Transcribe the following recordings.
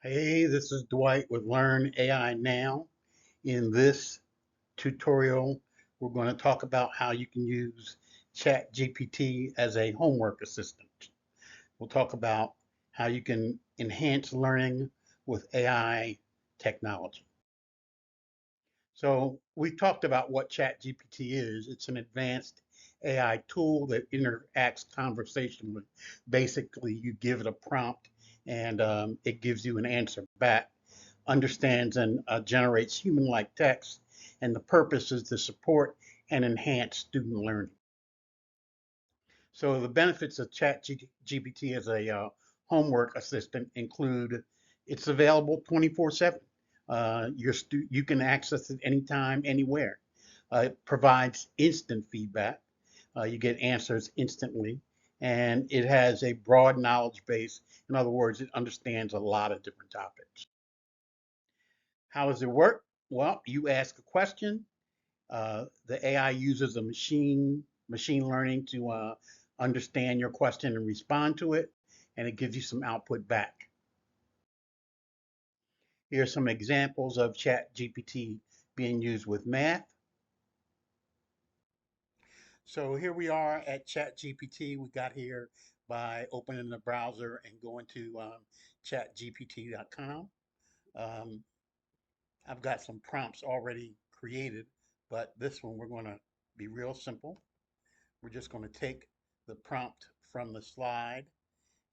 Hey, this is Dwight with Learn AI Now. In this tutorial, we're going to talk about how you can use ChatGPT as a homework assistant. We'll talk about how you can enhance learning with AI technology. So we talked about what ChatGPT is. It's an advanced AI tool that interacts conversationally. Basically, you give it a prompt and it gives you an answer back, understands and generates human-like text, and the purpose is to support and enhance student learning. So the benefits of ChatGPT as a homework assistant include it's available 24/7. You can access it anytime, anywhere. It provides instant feedback. You get answers instantly, and it has a broad knowledge base. In other words, it understands a lot of different topics. How does it work? Well, you ask a question. The AI uses a machine learning to understand your question and respond to it, and it gives you some output back. Here are some examples of ChatGPT being used with math. So here we are at ChatGPT. We got here by opening the browser and going to chatgpt.com. Um, I've got some prompts already created, but this one we're going to be real simple. We're just going to take the prompt from the slide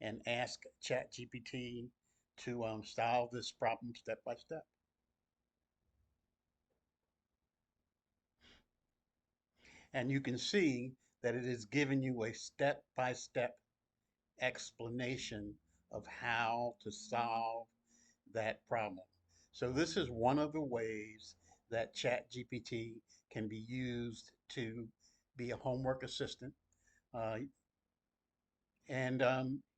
and ask ChatGPT to solve this problem step by step. And you can see that it is giving you a step by step explanation of how to solve that problem. So this is one of the ways that ChatGPT can be used to be a homework assistant. Uh, and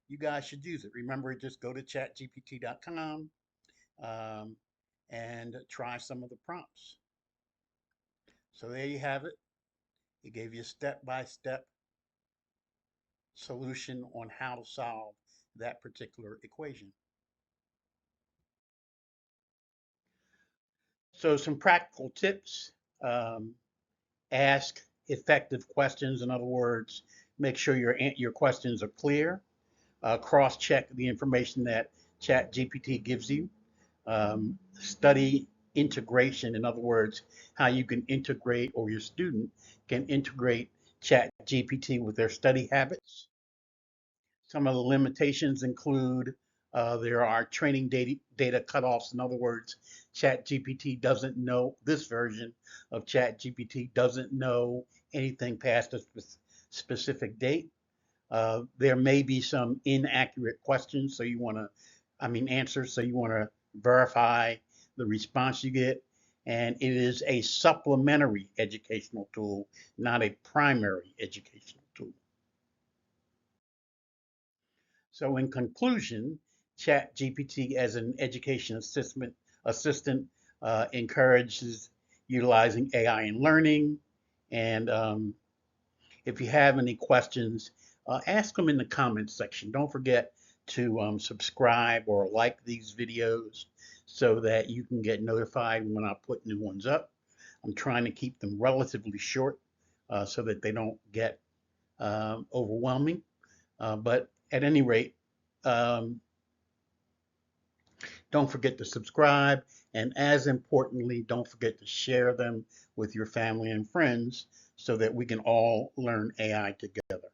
you guys should use it. Remember, just go to chatgpt.com um, and try some of the prompts. So there you have it. It gave you a step-by-step solution on how to solve that particular equation. So some practical tips. Um, Ask effective questions. In other words, make sure your questions are clear. Cross-check the information that ChatGPT gives you. Study integration. In other words, how you can integrate or your student can integrate ChatGPT with their study habits. Some of the limitations include there are training data cutoffs. In other words, ChatGPT doesn't know, this version of ChatGPT doesn't know anything past a specific date. There may be some inaccurate questions, so you want to, answers, so you want to verify the response you get. And it is a supplementary educational tool, not a primary educational tool. So in conclusion, ChatGPT as an education assistant encourages utilizing AI in learning. And if you have any questions, ask them in the comments section. Don't forget to subscribe or like these videos so that you can get notified when I put new ones up. I'm trying to keep them relatively short so that they don't get overwhelming. But at any rate, um, don't forget to subscribe. And as importantly, don't forget to share them with your family and friends so that we can all learn AI together.